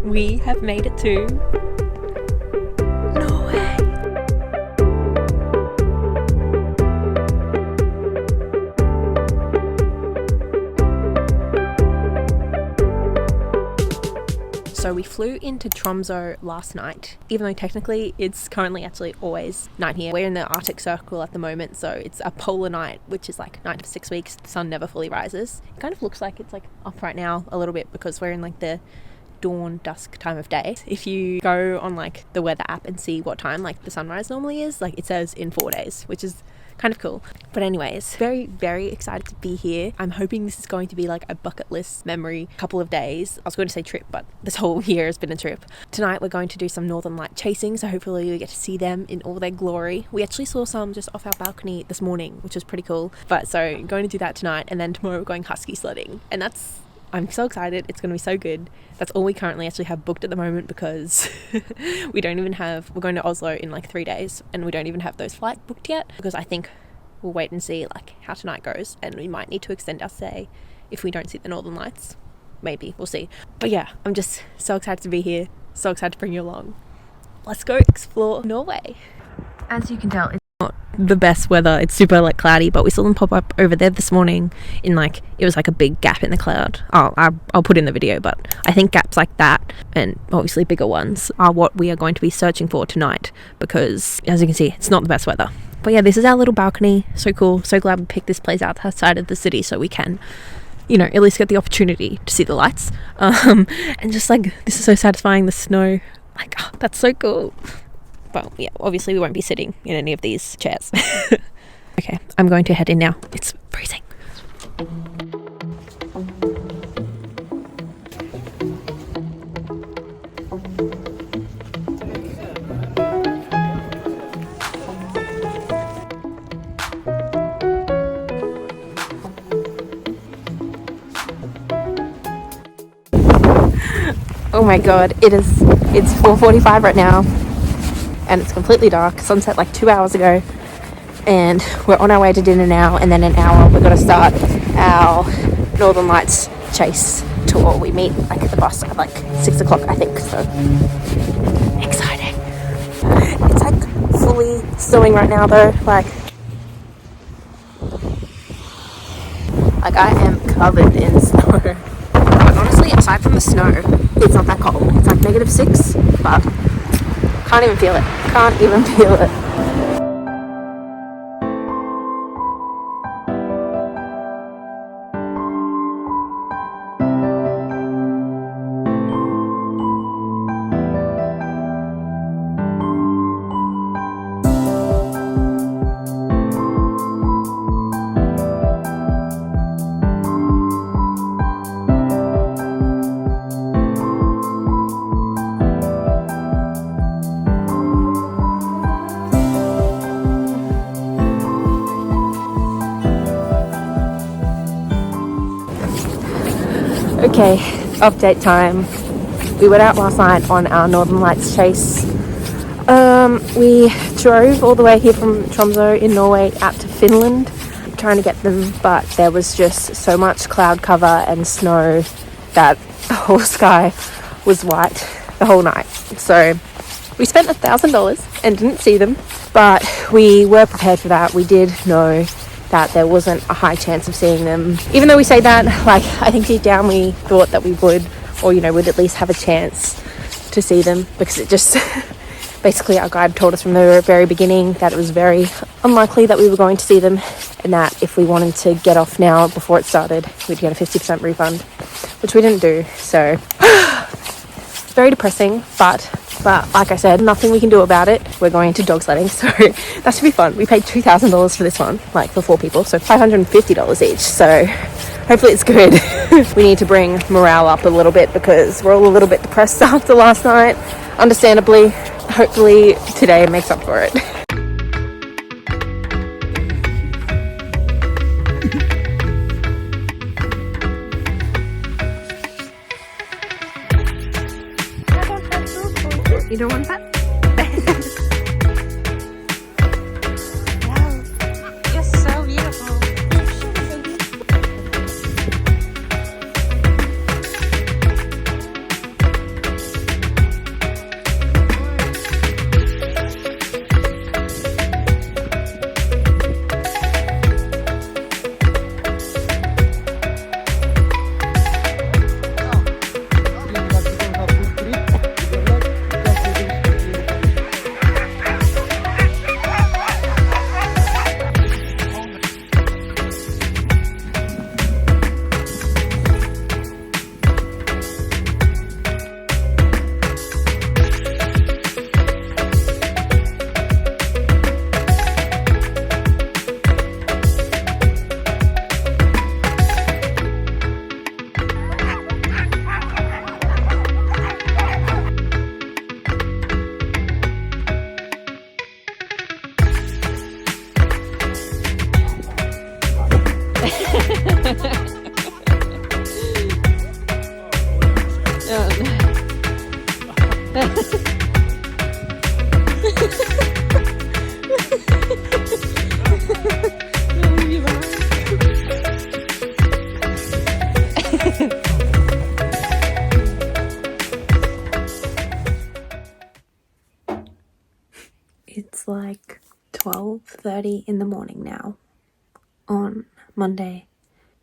We have made it to Norway. So we flew into Tromso last night, even though technically it's currently actually always night here. We're in the Arctic Circle at the moment, so it's a polar night, which is like night for 6 weeks. The sun never fully rises. It kind of looks like it's like up right now a little bit because we're in like the dawn dusk time of day. If you go on like the weather app and see what time like the sunrise normally is, like it says in 4 days, which is kind of cool. But anyways, very, very excited to be here. I'm hoping this is going to be like a bucket list memory couple of days. I was going to say trip, but this whole year has been a trip. Tonight we're going to do some northern light chasing, so hopefully you get to see them in all their glory. We actually saw some just off our balcony this morning, which was pretty cool. But so going to do that tonight, and then tomorrow we're going husky sledding, and I'm so excited. It's going to be so good. That's all we currently actually have booked at the moment because we're going to Oslo in like 3 days, and we don't even have those flights booked yet because I think we'll wait and see like how tonight goes, and we might need to extend our stay if we don't see the northern lights. Maybe, we'll see. But yeah, I'm just so excited to be here. So excited to bring you along. Let's go explore Norway. As you can tell, it's not the best weather. It's super like cloudy, but we saw them pop up over there this morning in like, it was like a big gap in the cloud. I'll put in the video, but I think gaps like that and obviously bigger ones are what we are going to be searching for tonight because as you can see, it's not the best weather. But yeah, this is our little balcony. So cool. So glad we picked this place outside of the city so we can, you know, at least get the opportunity to see the lights. And just like, this is so satisfying, the snow. Like, oh, that's so cool. Well, yeah, obviously we won't be sitting in any of these chairs. Okay, I'm going to head in now. It's freezing. Oh my god, it's 4:45 right now. And it's completely dark. Sunset like 2 hours ago, and we're on our way to dinner now, and then in an hour we're going to start our Northern Lights chase tour. We meet like the bus at like 6 o'clock, I think, so exciting. It's like fully snowing right now though, like I am covered in snow. But honestly, aside from the snow, it's not that cold. It's like -6, but can't even feel it. Can't even feel it. Okay, update time. We went out last night on our Northern Lights chase. We drove all the way here from Tromso in Norway out to Finland trying to get them, but there was just so much cloud cover and snow that the whole sky was white the whole night. So we spent $1,000 and didn't see them, but we were prepared for that. We did know that there wasn't a high chance of seeing them. Even though we say that, like, I think deep down we thought that we would, or, you know, would at least have a chance to see them, because it just, basically our guide told us from the very beginning that it was very unlikely that we were going to see them, and that if we wanted to get off now before it started, we'd get a 50% refund, which we didn't do, so very depressing, but like I said, nothing we can do about it. We're going into dog sledding, so that should be fun. We paid $2,000 for this one, like for 4 people, so $550 each, so hopefully it's good. We need to bring morale up a little bit because we're all a little bit depressed after last night, understandably. Hopefully today makes up for it. You don't want that? Wow. You're so beautiful. It's like 12:30 in the morning now on Monday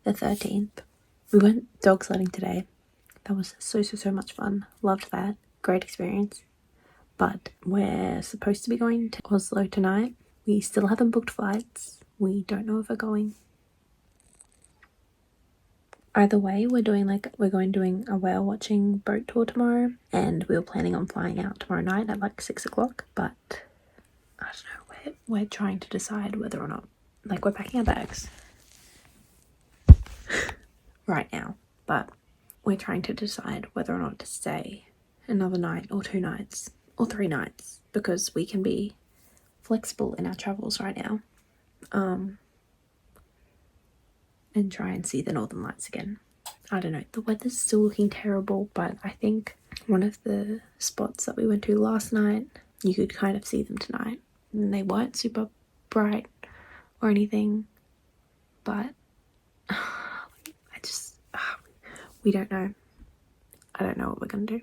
the 13th. We went dog sledding today. That was so much fun. Loved that. Great experience. But we're supposed to be going to Oslo tonight. We still haven't booked flights. We don't know if we're going. Either way, we're doing a whale watching boat tour tomorrow, and we were planning on flying out tomorrow night at like 6 o'clock, but I don't know, we're trying to decide whether or not, like, we're packing our bags right now, but we're trying to decide whether or not to stay another night or 2 nights or 3 nights, because we can be flexible in our travels right now, and try and see the northern lights again. I don't know, the weather's still looking terrible, but I think one of the spots that we went to last night, you could kind of see them tonight, and they weren't super bright or anything, but we don't know. I don't know what we're gonna do.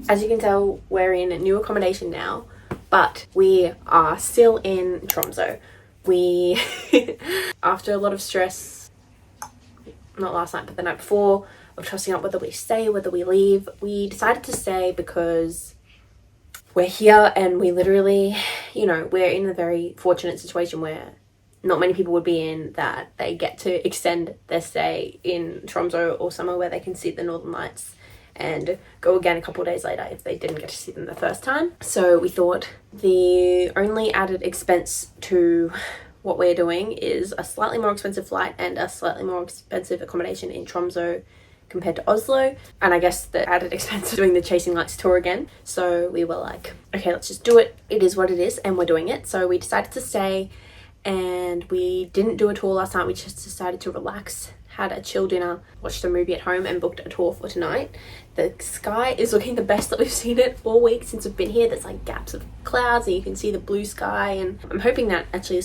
As you can tell, we're in a new accommodation now, but we are still in Tromso. We, after a lot of stress, not last night, but the night before, of tossing up whether we stay, whether we leave, we decided to stay because we're here and we literally, you know, we're in a very fortunate situation where not many people would be in, that they get to extend their stay in Tromso or somewhere where they can see the northern lights and go again a couple of days later if they didn't get to see them the first time. So we thought the only added expense to what we're doing is a slightly more expensive flight and a slightly more expensive accommodation in Tromso compared to Oslo, and I guess the added expense of doing the Chasing Lights tour again. So we were like, okay, let's just do it. It is what it is, and we're doing it. So we decided to stay, and we didn't do a tour last night. We just decided to relax, had a chill dinner, watched a movie at home, and booked a tour for tonight. The sky is looking the best that we've seen it all week since we've been here. There's like gaps of clouds and you can see the blue sky, and I'm hoping that actually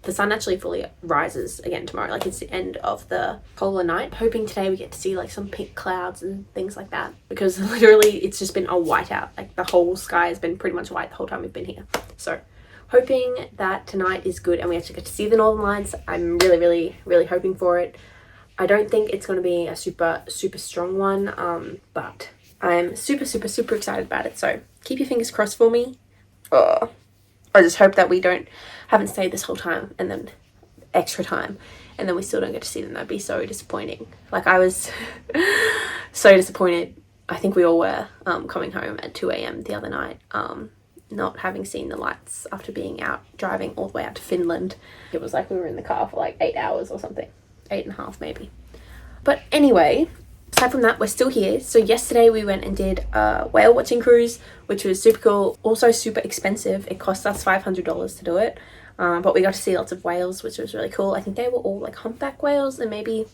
the sun actually fully rises again tomorrow, like it's the end of the polar night. Hoping today we get to see like some pink clouds and things like that, because literally it's just been a whiteout. Like the whole sky has been pretty much white the whole time we've been here. So hoping that tonight is good and we actually get to see the northern lights. I'm really hoping for it. I don't think it's going to be a super strong one, but I'm super excited about it. So keep your fingers crossed for me. I just hope that we haven't stayed this whole time and then extra time and then we still don't get to see them. That'd be so disappointing. Like I was so disappointed. I think we all were coming home at 2 a.m. the other night, not having seen the lights after being out driving all the way out to Finland. It was like we were in the car for like 8 hours or something, 8.5 maybe. But anyway, aside from that, we're still here. So yesterday we went and did a whale watching cruise, which was super cool, also super expensive. It cost us $500 to do it, but we got to see lots of whales, which was really cool. I think they were all like humpback whales, and maybe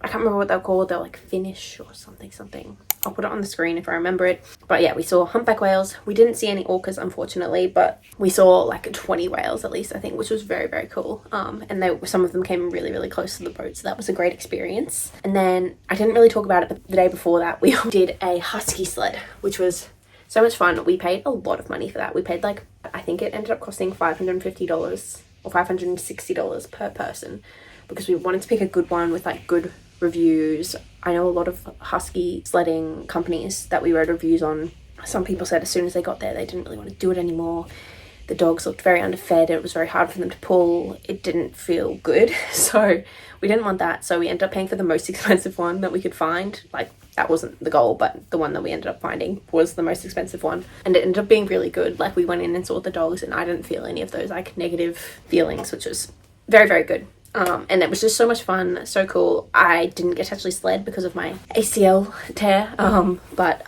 I can't remember what they're called. They're like Finnish or something. I'll put it on the screen if I remember it. But yeah, we saw humpback whales. We didn't see any orcas, unfortunately, but we saw like 20 whales at least, I think, which was very, very cool. And some of them came really, really close to the boat, so that was a great experience. And then I didn't really talk about it, but the day before that, we did a husky sled, which was so much fun. We paid a lot of money for that. We paid like, I think it ended up costing $550 or $560 per person, because we wanted to pick a good one with like good reviews. I know a lot of husky sledding companies that we read reviews on. Some people said as soon as they got there, they didn't really want to do it anymore. The dogs looked very underfed. It was very hard for them to pull. It didn't feel good. So we didn't want that. So we ended up paying for the most expensive one that we could find. Like, that wasn't the goal, but the one that we ended up finding was the most expensive one. And it ended up being really good. Like, we went in and saw the dogs and I didn't feel any of those like negative feelings, which was very, very good. And it was just so much fun, so cool. I didn't get to actually sled because of my ACL tear, but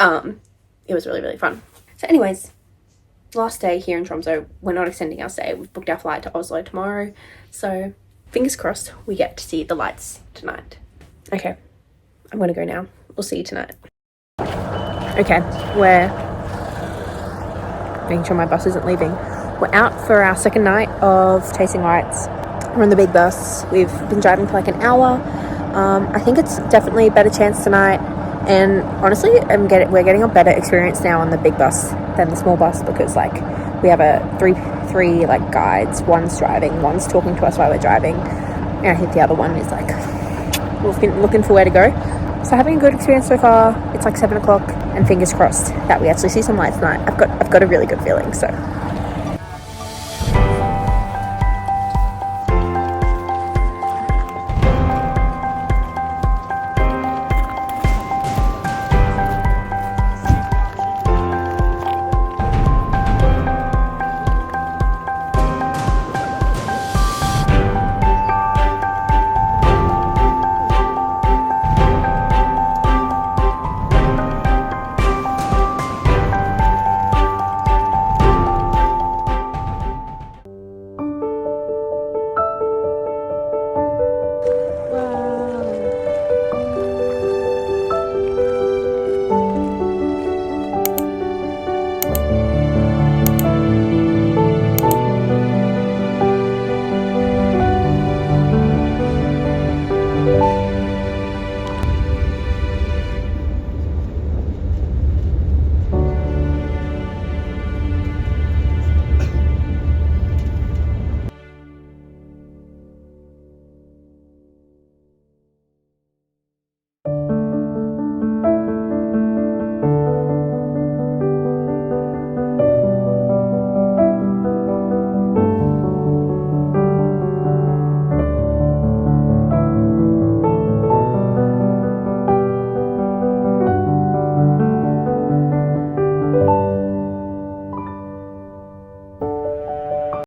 it was really, really fun. So anyways, last day here in Tromso. We're not extending our stay. We've booked our flight to Oslo tomorrow, so fingers crossed we get to see the lights tonight. Okay, I'm gonna go now. We'll see you tonight. Okay, we're making sure my bus isn't leaving. We're out for our second night of tasting lights. We're on the big bus. We've been driving for like an hour. I think it's definitely a better chance tonight, and honestly we're getting a better experience now on the big bus than the small bus, because like we have three like guides. One's driving, one's talking to us while we're driving, and I think the other one is like looking for where to go. So having a good experience so far. It's like 7 o'clock, and fingers crossed that we actually see some lights tonight. I've got a really good feeling, so